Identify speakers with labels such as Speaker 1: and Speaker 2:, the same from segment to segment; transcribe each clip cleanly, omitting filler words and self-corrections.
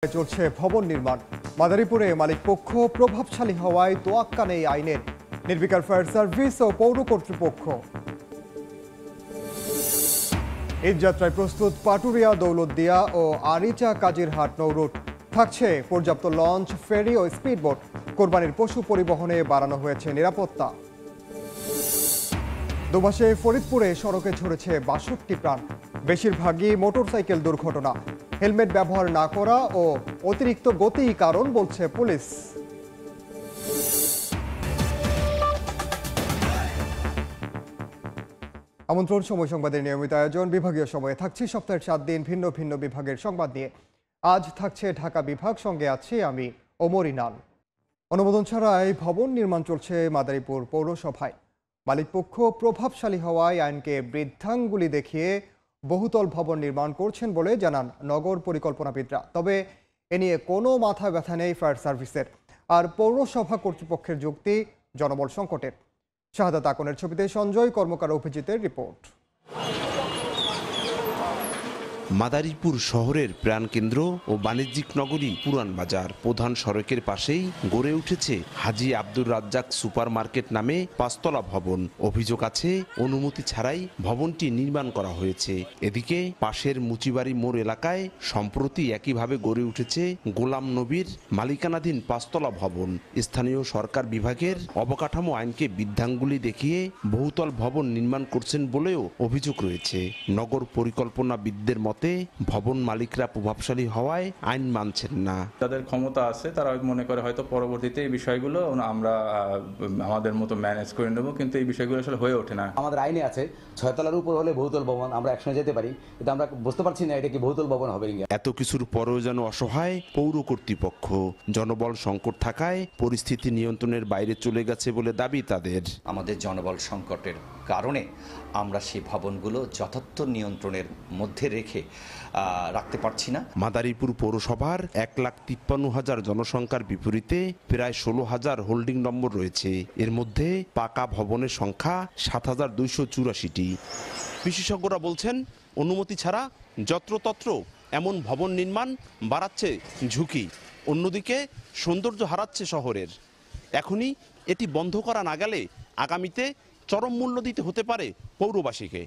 Speaker 1: চলছে ভবন নির্মাণ। মাদারীপুরে মালিকপক্ষ প্রভাবশালী হওয়ায় তোয়াক্কা নেই আইনের। নির্বিকার ফায়ার সার্ভিস ও পৌর কর্তৃপক্ষ। ঈদযাত্রায় প্রস্তুত পাটুরিয়া, দৌলতদিয়া ও আরিচা কাজিরহাট নৌরুট। থাকছে পর্যাপ্ত লঞ্চ, ফেরি ও স্পিডবোট। কোরবানির পশু পরিবহনে বাড়ানো হয়েছে নিরাপত্তা। দুমাসে ফরিদপুরে সড়কে ঝরেছে ৬২ প্রাণ, বেশিরভাগই মোটরসাইকেল দুর্ঘটনা। হেলমেট ব্যবহার না করা ও অতিরিক্ত গতিই কারণ বলছে পুলিশ। আমন্ত্রণ সময় সংবাদের নিয়মিত আয়োজন। বিভাগীয় সময়ে থাকছি সপ্তাহের 7 দিন ভিন্ন ভিন্ন বিভাগের সংবাদ নিয়ে। আজ থাকছে ঢাকা বিভাগ, সঙ্গে আছি আমি ওমর ইনান। অনুমোদন ছাড়াই ভবন নির্মাণ চলছে মাদারীপুর পৌরসভায়। মালিকপক্ষ প্রভাবশালী হওয়ায় আইনকে বৃদ্ধাঙ্গুলি দেখিয়ে বহুতল ভবন নির্মাণ করছেন বলে জানান নগর পরিকল্পনাবিদরা। তবে এ নিয়ে কোনো মাথা ব্যথা নেই ফায়ার সার্ভিসের। আর পৌরসভা কর্তৃপক্ষের যুক্তি জনবল সংকটের। শাহাদাত আকনের ছবিতে সঞ্জয় কর্মকার অভিজিতের রিপোর্ট।
Speaker 2: মাদারীপুর শহরের প্রাণকেন্দ্র ও বাণিজ্যিক নগরী পুরান বাজার। প্রধান সড়কের পাশেই গড়ে উঠেছে হাজী আব্দুর রাজ্জাক সুপার মার্কেট নামে ৫তলা ভবন। অভিযোগ আছে অনুমতি ছাড়াই ভবনটি নির্মাণ করা হয়েছে। এদিকে পাশের মুচিবাড়ি মোড় এলাকায় সম্প্রতি একইভাবে গড়ে উঠেছে গোলাম নবীর মালিকানাধীন ৫তলা ভবন। স্থানীয় সরকার বিভাগের অবকাঠামো আইনকে বৃদ্ধাঙ্গুলি দেখিয়ে বহুতল ভবন নির্মাণ করছেন বলেও অভিযোগ রয়েছে। নগর পরিকল্পনাবিদদের মতে ভবন মালিকরা প্রভাবশালী হওয়ায় আইন মানছেন না।
Speaker 3: তাদের ক্ষমতা আছে, তারা মনে করে হয়তো পরবর্তীতে এই বিষয়গুলো আমরা আমাদের মতো ম্যানেজ করে নেব, কিন্তু এই বিষয়গুলো আসলে হয়ে ওঠে না।
Speaker 4: আমাদের আইনে আছে 6 তলার উপর হলে বহুতল ভবন আমরা একসঙ্গে যেতে পারি, কিন্তু আমরা বুঝতে পারছি না এটা কি বহুতল ভবন হবে কিনা।
Speaker 2: এত কিছুর পরেও যেন অসহায় পৌর কর্তৃপক্ষ। জনবল সংকট থাকায় পরিস্থিতি নিয়ন্ত্রণের বাইরে চলে গেছে বলে দাবি তাদের।
Speaker 5: আমাদের জনবল সংকটের কারণে আমরা সেই ভবনগুলো যথার্থ নিয়ন্ত্রণের মধ্যে রেখে রাখতে পারছি না।
Speaker 2: মাদারীপুর পৌরসভার ১,৫৩,০০০ জনসংখ্যার বিপরীতে প্রায় ১৬,০০০ হোল্ডিং নম্বর রয়েছে। এর মধ্যে পাকা ভবনের সংখ্যা ৭,২৮৪টি। বিশেষজ্ঞরা বলছেন অনুমতি ছাড়া যত্রতত্র এমন ভবন নির্মাণ বাড়াচ্ছে ঝুঁকি, অন্যদিকে সৌন্দর্য হারাচ্ছে শহরের। এখনই এটি বন্ধ করা না গেলে আগামীতে চরম মূল্য দিতে হতে পারে পৌরবাসীকে।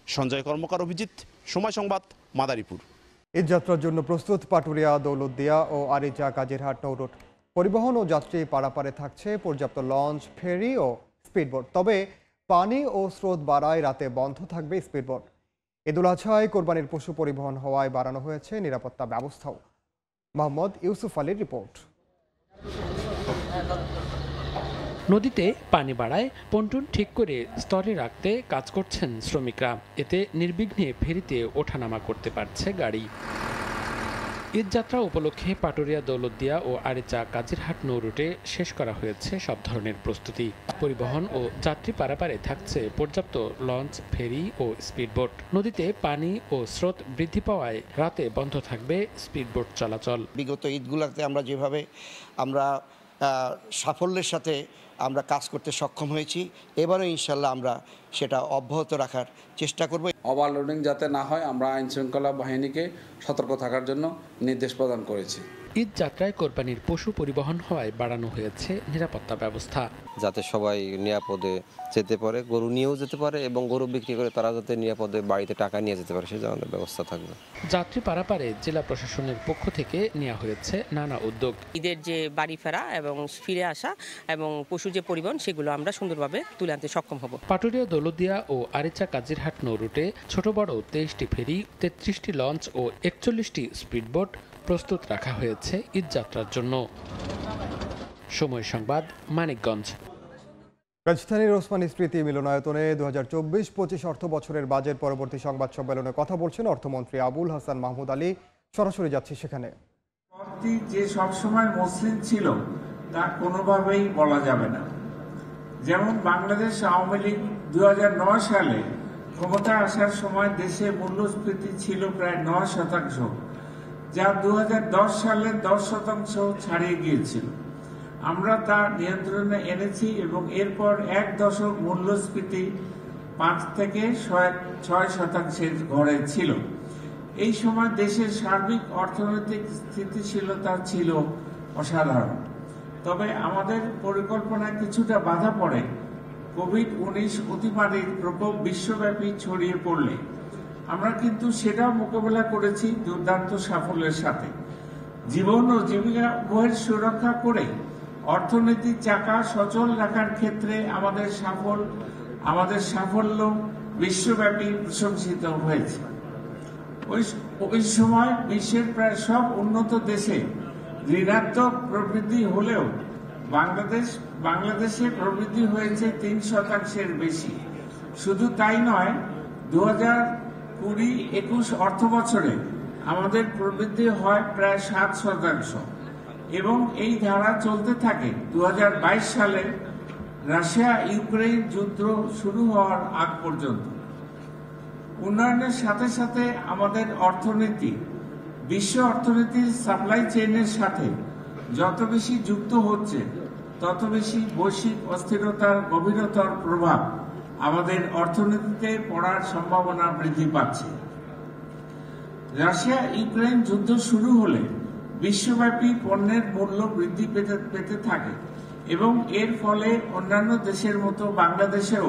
Speaker 2: সঞ্জয় কর্মকার অভিজিৎ, সময় সংবাদ, মাদারীপুর।
Speaker 1: ঈদযাত্রার জন্য প্রস্তুত পাটুরিয়া, দৌলতদিয়া ও আরিচা কাজিরহাট নৌরুট। পরিবহন ও যাত্রী পারাপারে থাকছে পর্যাপ্ত লঞ্চ, ফেরি ও স্পিডবোট। তবে পানি ও স্রোত বাড়ায় রাতে বন্ধ থাকবে স্পিডবোট। ঈদুল আজহায় কোরবানির পশু পরিবহন হওয়ায় বাড়ানো হয়েছে নিরাপত্তা ব্যবস্থাও। মোহাম্মদ ইউসুফ আলীর রিপোর্ট।
Speaker 6: নদীতে পানি বাড়ায় পন্টুন ঠিক করে স্তরে রাখতে কাজ করছেন শ্রমিকরা। এতে নির্বিঘ্নে ফেরিতে ওঠানামা করতে পারছে গাড়ি। ঈদযাত্রা উপলক্ষে পাটুরিয়া, দৌলতদিয়া ও আরিচা কাজিরহাট নৌরুটে শেষ করা হয়েছে সব ধরনের প্রস্তুতি। পরিবহন ও যাত্রী পারাপারে থাকছে পর্যাপ্ত লঞ্চ, ফেরি ও স্পিডবোট। নদীতে পানি ও স্রোত বৃদ্ধি পাওয়ায় রাতে বন্ধ থাকবে স্পিডবোট চলাচল।
Speaker 7: বিগত ঈদগুলোতে আমরা যেভাবে সাফল্যের সাথে আমরা কাজ করতে সক্ষম হয়েছি, এবারও ইনশাল্লাহ আমরা সেটা অব্যাহত রাখার চেষ্টা করব।
Speaker 8: ওভারলোডিং যাতে না হয় আমরা আইন শৃঙ্খলা বাহিনীকে সতর্ক থাকার জন্য নির্দেশ প্রদান করেছি।
Speaker 6: ঈদ যাত্রায় কোরবানির পশু পরিবহন হওয়ায় বাড়ানো হয়েছে নিরাপত্তা ব্যবস্থা,
Speaker 9: যাতে সবাই নিরাপদে যেতে পারে, গরু নিয়েও যেতে পারে এবং গরু বিক্রি করে তারা যাতে নিরাপদে বাড়িতে টাকা নিয়ে যেতে পারে সে ধরনের ব্যবস্থা থাকবে।
Speaker 6: যাত্রী পারাপারে জেলা প্রশাসনের পক্ষ থেকে নেওয়া হয়েছে নানা উদ্যোগ।
Speaker 10: ঈদের যে বাড়ি ফেরা এবং ফিরে আসা এবং পশু যে পরিবহন সেগুলো আমরা সুন্দরভাবে তুলে আনতে সক্ষম হব।
Speaker 6: পাটুরিয়া, দৌলতদিয়া ও আরিচা কাজিরহাট নৌরুটে ছোট বড় 23টি ফেরি, 33টি লঞ্চ ও 41টি স্পিডবোট প্রস্তুত রাখা হয়েছে ঈদযাত্রার জন্য। সময় সংবাদ, মানিকগঞ্জ।
Speaker 1: রাজধানীর ওসমানী স্মৃতি মিলনায়তনে 2024-25 অর্থ বছরের বাজেট পরবর্তী সংবাদ সম্মেলনে কথা বলছেন অর্থমন্ত্রী আবুল হাসান মাহমুদ আলী। সরাসরি যাচ্ছি সেখানে।
Speaker 11: যে সবসময় মসৃণ ছিল তা কোনোভাবেই বলা যাবে না। যেমন বাংলাদেশ আওয়ামী লীগ 2009 সালে ক্ষমতা আসার সময় দেশে মূল্যস্ফীতি ছিল প্রায় 9%, যা 2010 সালে 10% ছাড়িয়ে গিয়েছিল। আমরা তা নিয়ন্ত্রণে এনেছি এবং এরপর 1 দশক মূল্যস্ফীতি 5 থেকে 6% ঘরে ছিল। এই সময় দেশের সার্বিক অর্থনৈতিক স্থিতিশীলতা ছিল অসাধারণ। তবে আমাদের পরিকল্পনায় কিছুটা বাধা পড়ে কোভিড-19 অতিমারীর প্রকোপ বিশ্বব্যাপী ছড়িয়ে পড়লে। আমরা কিন্তু সেটাও মোকাবেলা করেছি দুর্দান্ত সাফল্যের সাথে। জীবন ও জীবিকা উভয়ের সুরক্ষা করে অর্থনীতির চাকা সচল রাখার ক্ষেত্রে আমাদের সাফল্য বিশ্বব্যাপী প্রশংসিত হয়েছে। ওই সময় বিশ্বের প্রায় সব উন্নত দেশে ঋণাত্মক প্রবৃদ্ধি হলেও বাংলাদেশে প্রবৃদ্ধি হয়েছে 3% বেশি। শুধু তাই নয়, 2020-21 অর্থ বছরে আমাদের প্রবৃদ্ধি হয় প্রায় 7% এবং এই ধারা চলতে থাকে 2022 সালে রাশিয়া ইউক্রেন যুদ্ধ শুরু হওয়ার আগ পর্যন্ত। উন্নয়নের সাথে সাথে আমাদের অর্থনীতি বিশ্ব অর্থনীতির সাপ্লাই চেইনের সাথে যত বেশি যুক্ত হচ্ছে, তত বেশি বৈশ্বিক অস্থিরতার গভীরতর প্রভাব আমাদের অর্থনীতিতে পড়ার সম্ভাবনা বৃদ্ধি পাচ্ছে। রাশিয়া ইউক্রেন যুদ্ধ শুরু হলে বিশ্বব্যাপী পণ্যের মূল্য বৃদ্ধি পেতে থাকে এবং এর ফলে অন্যান্য দেশের মতো বাংলাদেশেও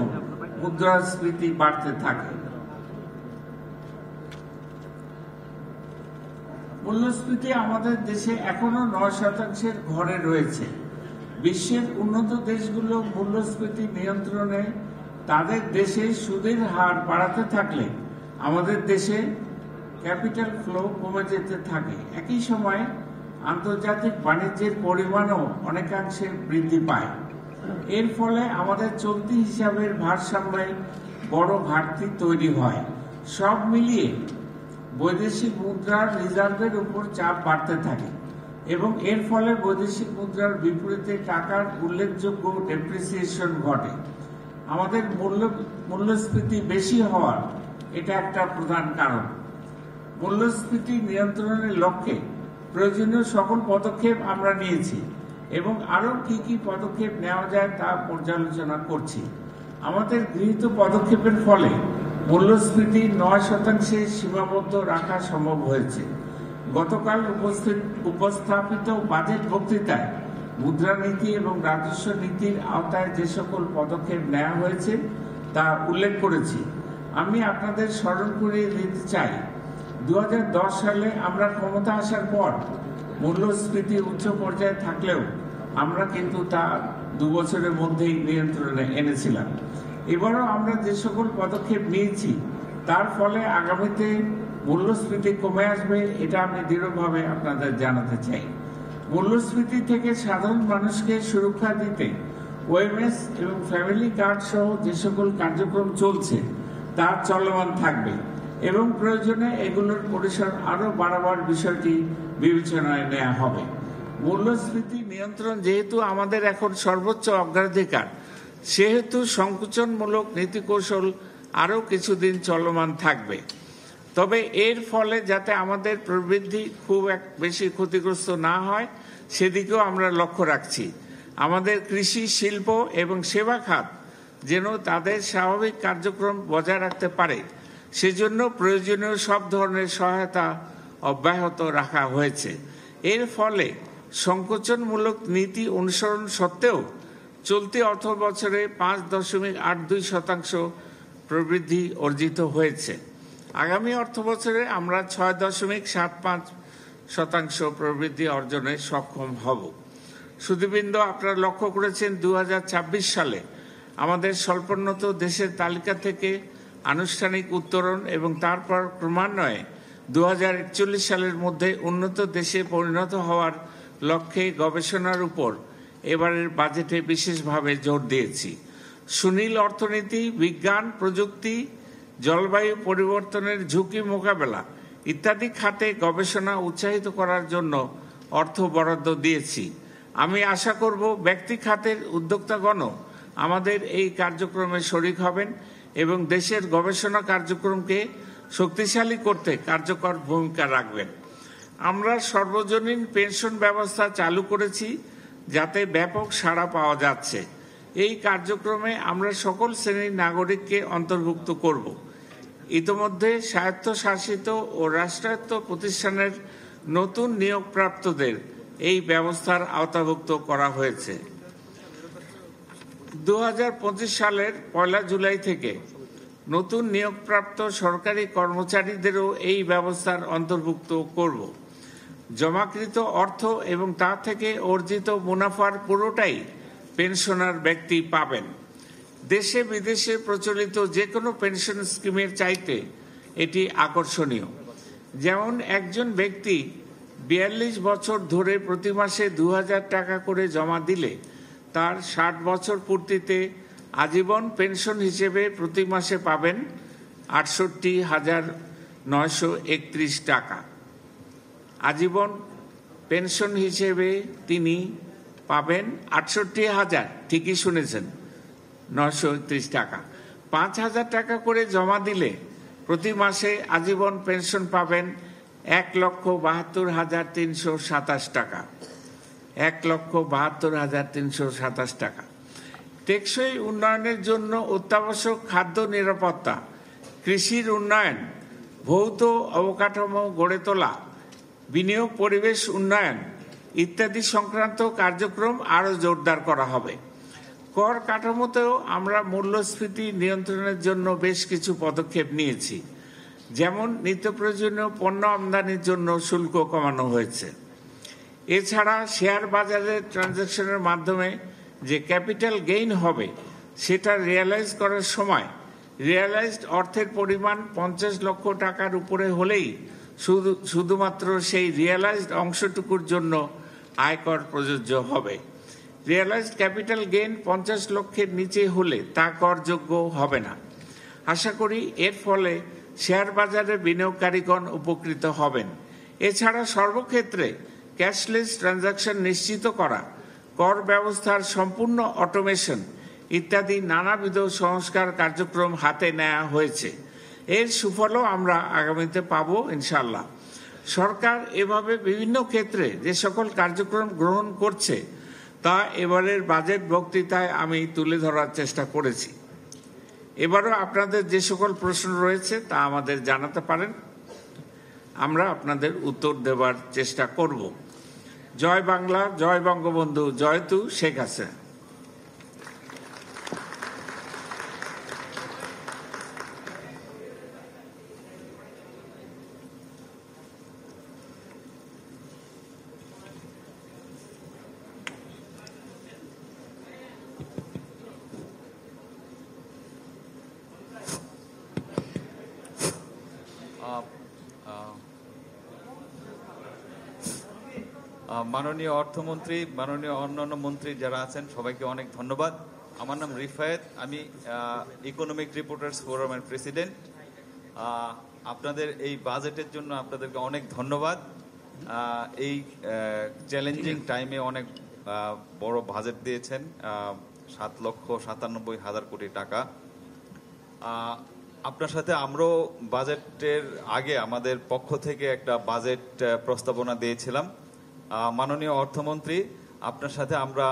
Speaker 11: মুদ্রাস্ফীতি বাড়তে থাকে। মূল্যস্ফীতি আমাদের দেশে এখনো 9% ঘরে রয়েছে। বিশ্বের উন্নত দেশগুলো মূল্যস্ফীতি নিয়ন্ত্রণে তাদের দেশে সুদের হার বাড়াতে থাকলে আমাদের দেশে ক্যাপিটাল ফ্লো কমে যেতে থাকে। একই সময় আন্তর্জাতিক বাণিজ্যের পরিমাণও অনেকাংশে বৃদ্ধি পায়। এর ফলে আমাদের চলতি হিসাবের ভারসাম্যে বড় ঘাটতি তৈরি হয়। সব মিলিয়ে বৈদেশিক মুদ্রার রিজার্ভের উপর চাপ বাড়তে থাকে এবং এর ফলে বৈদেশিক মুদ্রার বিপরীতে টাকার উল্লেখযোগ্য ডেপ্রিসিয়েশন ঘটে। আমাদের মূল্যস্ফীতি বেশি হওয়ার এটা একটা প্রধান কারণ। মূল্যস্ফীতি নিয়ন্ত্রণের লক্ষ্যে প্রয়োজনীয় সকল পদক্ষেপ আমরা নিয়েছি এবং আরো কি কি পদক্ষেপ নেওয়া যায় তা পর্যালোচনা করছি। আমাদের গৃহীত পদক্ষেপের ফলে মূল্যস্ফীতি 9% সীমাবদ্ধ রাখা সম্ভব হয়েছে। গতকাল উপস্থাপিত বাজেট বক্তৃতায় মুদ্রানীতি এবং রাজস্ব নীতির আওতায় যে সকল পদক্ষেপ নেওয়া হয়েছে তা উল্লেখ করেছি। আমি আপনাদের স্মরণ করিয়ে দিতে চাই, 2010 সালে আমরা ক্ষমতা আসার পর মূল্যস্ফীতি উচ্চ পর্যায়ে থাকলেও আমরা কিন্তু তা 2 বছরের মধ্যেই নিয়ন্ত্রণে এনেছিলাম। এবারও আমরা যে সকল পদক্ষেপ নিয়েছি তার ফলে আগামীতে মূল্যস্ফীতি কমে আসবে, এটা আমি দৃঢ়ভাবে আপনাদের জানাতে চাই। মূল্যস্ফীতি থেকে সাধারণ মানুষকে সুরক্ষা দিতে ওএমএস এবং ফ্যামিলি কার্ড সহ যে সকল কার্যক্রম চলছে তা চলমান থাকবে এবং প্রয়োজনে এগুলোর পরিসর আরো বাড়াবার বিষয়টি বিবেচনায় নেওয়া হবে। মূল্যস্ফীতি নিয়ন্ত্রণ যেহেতু আমাদের এখন সর্বোচ্চ অগ্রাধিকার, সেহেতু সংকোচনমূলক নীতিকৌশল আরো কিছুদিন চলমান থাকবে। তবে এর ফলে যাতে আমাদের প্রবৃদ্ধি খুব বেশি ক্ষতিগ্রস্ত না হয় সেদিকেও আমরা লক্ষ্য রাখছি। আমাদের কৃষি, শিল্প এবং সেবা খাত যেন তাদের স্বাভাবিক কার্যক্রম বজায় রাখতে পারে সেজন্য প্রয়োজনীয় সব ধরনের সহায়তা অব্যাহত রাখা হয়েছে। এর ফলে সংকোচনমূলক নীতি অনুসরণ সত্ত্বেও চলতি অর্থ বছরে 5.82% প্রবৃদ্ধি অর্জিত হয়েছে। আগামী অর্থ বছরে আমরা 6.75% প্রবৃদ্ধি অর্জনে সক্ষম হব। সুধীবৃন্দ, আপনারা লক্ষ্য করেছেন 2026 সালে আমাদের স্বল্পোন্নত দেশের তালিকা থেকে আনুষ্ঠানিক উত্তরণ এবং তারপর ক্রমান্বয়ে 2041 সালের মধ্যে উন্নত দেশে পরিণত হওয়ার লক্ষ্যে গবেষণার উপর এবারের বাজেটে বিশেষভাবে জোর দিয়েছি। সুনীল অর্থনীতি, বিজ্ঞান প্রযুক্তি, জলবায়ু পরিবর্তনের ঝুঁকি মোকাবেলা ইত্যাদি খাতে গবেষণা উৎসাহিত করার জন্য অর্থ বরাদ্দ দিয়েছি। আমি আশা করব ব্যক্তি খাতের উদ্যোক্তাগণও আমাদের এই কার্যক্রমে শরিক হবেন এবং দেশের গবেষণা কার্যক্রমকে শক্তিশালী করতে কার্যকর ভূমিকা রাখবেন। আমরা সর্বজনীন পেনশন ব্যবস্থা চালু করেছি যাতে ব্যাপক সাড়া পাওয়া যাচ্ছে। এই কার্যক্রমে আমরা সকল শ্রেণীর নাগরিককে অন্তর্ভুক্ত করব। ইতোমধ্যে স্বায়ত্তশাসিত ও রাষ্ট্রায়ত্ত প্রতিষ্ঠানের নতুন নিয়োগপ্রাপ্তদের এই ব্যবস্থার আওতাভুক্ত করা হয়েছে। 2025 সালের 1 জুলাই থেকে নতুন নিয়োগপ্রাপ্ত সরকারি কর্মচারীদেরও এই ব্যবস্থার অন্তর্ভুক্ত করব। জমাকৃত অর্থ এবং তা থেকে অর্জিত মুনাফার পুরোটাই পেনশনার ব্যক্তি পাবেন। দেশে বিদেশে প্রচলিত যে কোনো পেনশন স্কিমের চাইতে এটি আকর্ষণীয়। যেমন একজন ব্যক্তি 42 বছর ধরে প্রতি মাসে 2000 টাকা করে জমা দিলে তার 60 বছর পূর্তিতে আজীবন পেনশন হিসেবে প্রতি মাসে পাবেন 68,931 টাকা। আজীবন পেনশন হিসেবে তিনি পাবেন 68,000, ঠিকই শুনেছেন, 931 টাকা। 5,000 টাকা করে জমা দিলে প্রতি মাসে আজীবন পেনশন পাবেন 1,72,327 টাকা। 1,72,327 টাকা। টেকসই উন্নয়নের জন্য অত্যাবশ্যক খাদ্য নিরাপত্তা, কৃষির উন্নয়ন, ভৌত অবকাঠামো গড়ে তোলা, বিনিয়োগ পরিবেশ উন্নয়ন ইত্যাদি সংক্রান্ত কার্যক্রম আরও জোরদার করা হবে। কর কাঠামোতেও আমরা মূল্যস্ফীতি নিয়ন্ত্রণের জন্য বেশ কিছু পদক্ষেপ নিয়েছি। যেমন নিত্য প্রয়োজনীয় পণ্য আমদানির জন্য শুল্ক কমানো হয়েছে। এছাড়া শেয়ার বাজারে ট্রানজ্যাকশনের মাধ্যমে যে ক্যাপিটাল গেইন হবে সেটা রিয়ালাইজ করার সময় রিয়ালাইজড অর্থের পরিমাণ 50 লক্ষ টাকার উপরে হলেই শুধুমাত্র সেই রিয়ালাইজড অংশটুকুর জন্য আয়কর প্রযোজ্য হবে। রিয়ালাইজড ক্যাপিটাল গেইন 50 লক্ষের নিচে হলে তা করযোগ্য হবে না। আশা করি এর ফলে শেয়ার বাজারে বিনিয়োগকারীগণ উপকৃত হবেন। এছাড়া সর্বক্ষেত্রে ক্যাশলেস ট্রানজাকশন নিশ্চিত করা, কর ব্যবস্থার সম্পূর্ণ অটোমেশন ইত্যাদি নানাবিধ সংস্কার কার্যক্রম হাতে নেওয়া হয়েছে। এর সুফলও আমরা আগামীতে পাবো ইনশাআল্লাহ। সরকার এভাবে বিভিন্ন ক্ষেত্রে যে সকল কার্যক্রম গ্রহণ করছে তা এবারের বাজেট বক্তৃতায় আমি তুলে ধরার চেষ্টা করেছি। এবারও আপনাদের যে সকল প্রশ্ন রয়েছে তা আমাদের জানাতে পারেন, আমরা আপনাদের উত্তর দেওয়ার চেষ্টা করব। জয় বাংলা, জয় বঙ্গবন্ধু, জয়তু শেখ হাসিনা।
Speaker 12: মাননীয় অর্থমন্ত্রী, মাননীয় অন্যান্য মন্ত্রী যারা আছেন সবাইকে অনেক ধন্যবাদ। আমার নাম রিফায়েত, আমি ইকোনমিক রিপোর্টার্স ফোরামের প্রেসিডেন্ট। আপনাদের এই বাজেটের জন্য আপনাদেরকে অনেক ধন্যবাদ। এই চ্যালেঞ্জিং টাইমে অনেক বড় বাজেট দিয়েছেন, 7,97,000 কোটি টাকা। আপনার সাথে আমরাও বাজেটের আগে আমাদের পক্ষ থেকে একটা বাজেট প্রস্তাবনা দিয়েছিলাম। মাননীয় অর্থমন্ত্রী, আপনার সাথে আমরা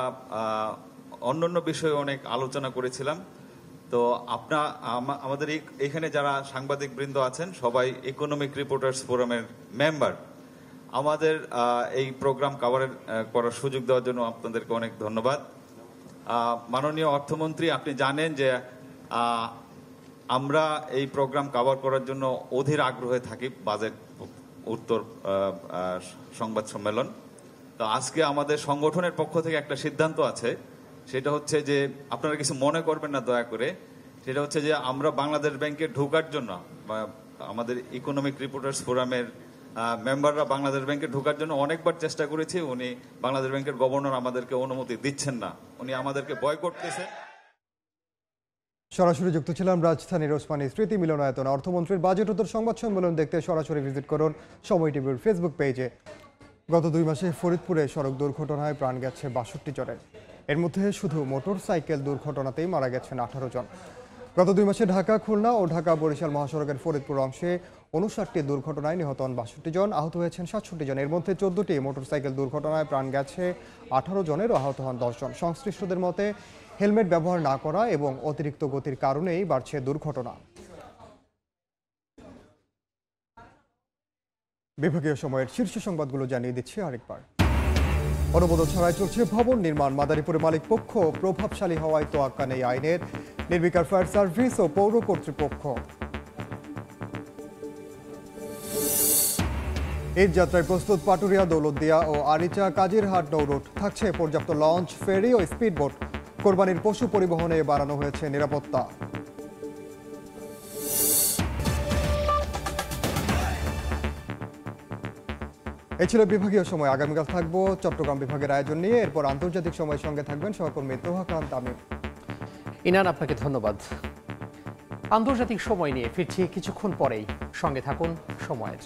Speaker 12: অন্যান্য বিষয়ে অনেক আলোচনা করেছিলাম। তো আমাদের এখানে যারা সাংবাদিক বৃন্দ আছেন সবাই ইকোনমিক রিপোর্টার্স ফোরামের মেম্বার। আমাদের এই প্রোগ্রাম করার সুযোগ দেওয়ার জন্য আপনাদেরকে অনেক ধন্যবাদ। মাননীয় অর্থমন্ত্রী, আপনি জানেন যে আমরা এই প্রোগ্রাম কভার করার জন্য অধীর আগ্রহে থাকি বাজেট উত্তর সংবাদ সম্মেলন। তো আজকে আমাদের সংগঠনের পক্ষ থেকে একটা সিদ্ধান্ত আছে, সেটা হচ্ছে যে আপনারা কিছু মনে করবেন না দয়া করে, সেটা হচ্ছে যে আমরা বাংলাদেশ ব্যাংকে ঢোকার জন্য আমাদের ইকোনমিক রিপোর্টার্স ফোরামের মেম্বাররা বাংলাদেশ ব্যাংকে ঢোকার জন্য অনেকবার চেষ্টা করেছি। উনি বাংলাদেশ ব্যাংকের গভর্নর আমাদেরকে অনুমতি দিচ্ছেন না, উনি আমাদেরকে বয়কট করতেছেন।
Speaker 1: সরাসরি যুক্ত ছিলাম রাজধানীর ওসমানী স্মৃতি মিলনায়তনে। অর্থমন্ত্রীর বাজেট উত্তর সংবাদ সম্মেলন দেখতে সরাসরি ভিজিট করুন সময় টিভির ফেসবুক পেজে। গত 2 মাসে ফরিদপুরে সড়ক দুর্ঘটনায় প্রাণ গেছে 62 জনের। এর মধ্যে শুধু মোটর সাইকেল দুর্ঘটনাতেই মারা গেছেন 18 জন। গত 2 মাসে ঢাকা খুলনা ও ঢাকা বরিশাল মহাসড়কের ফরিদপুর অংশে 59টি দুর্ঘটনায় নিহত হন 62 জন, আহত হয়েছেন 67 জন। এর মধ্যে 14টি মোটরসাইকেল দুর্ঘটনায় প্রাণ গেছে 18 জনের ও আহত হন 10 জন। সংশ্লিষ্টদের মতে হেলমেট ব্যবহার না করা এবং অতিরিক্ত গতির কারণেই বাড়ছে দুর্ঘটনা। বিভাগীয় সময়ের শীর্ষ সংবাদগুলো জানিয়ে দিচ্ছি আরেকবার। অনুমোদন ছাড়াই চলছে ভবন নির্মাণ। মাদারীপুরে মালিক পক্ষ প্রভাবশালী হওয়ায় তোয়াক্কা নেই আইনের। নির্বিকার ফায়ার সার্ভিস ও পৌর কর্তৃপক্ষ। ঈদ যাত্রায় প্রস্তুত পাটুরিয়া, দৌলতদিয়া ও আরিচা কাজিরহাট নৌরুট। থাকছে পর্যাপ্ত লঞ্চ, ফেরি ও স্পিডবোট। কোরবানির পশু পরিবহনে বাড়ানো হয়েছে নিরাপত্তা। এই ছিল বিভাগীয় সময়। আগামীকাল থাকবো চট্টগ্রাম বিভাগের আয়োজন নিয়ে। এরপর আন্তর্জাতিক সময়ের সঙ্গে থাকবেন সহকর্মী তোহাকান্ত আমির।
Speaker 13: ইনান, আপনাকে ধন্যবাদ। আন্তর্জাতিক সময় নিয়ে ফিরছি কিছুক্ষণ পরেই, সঙ্গে থাকুন সময়ের।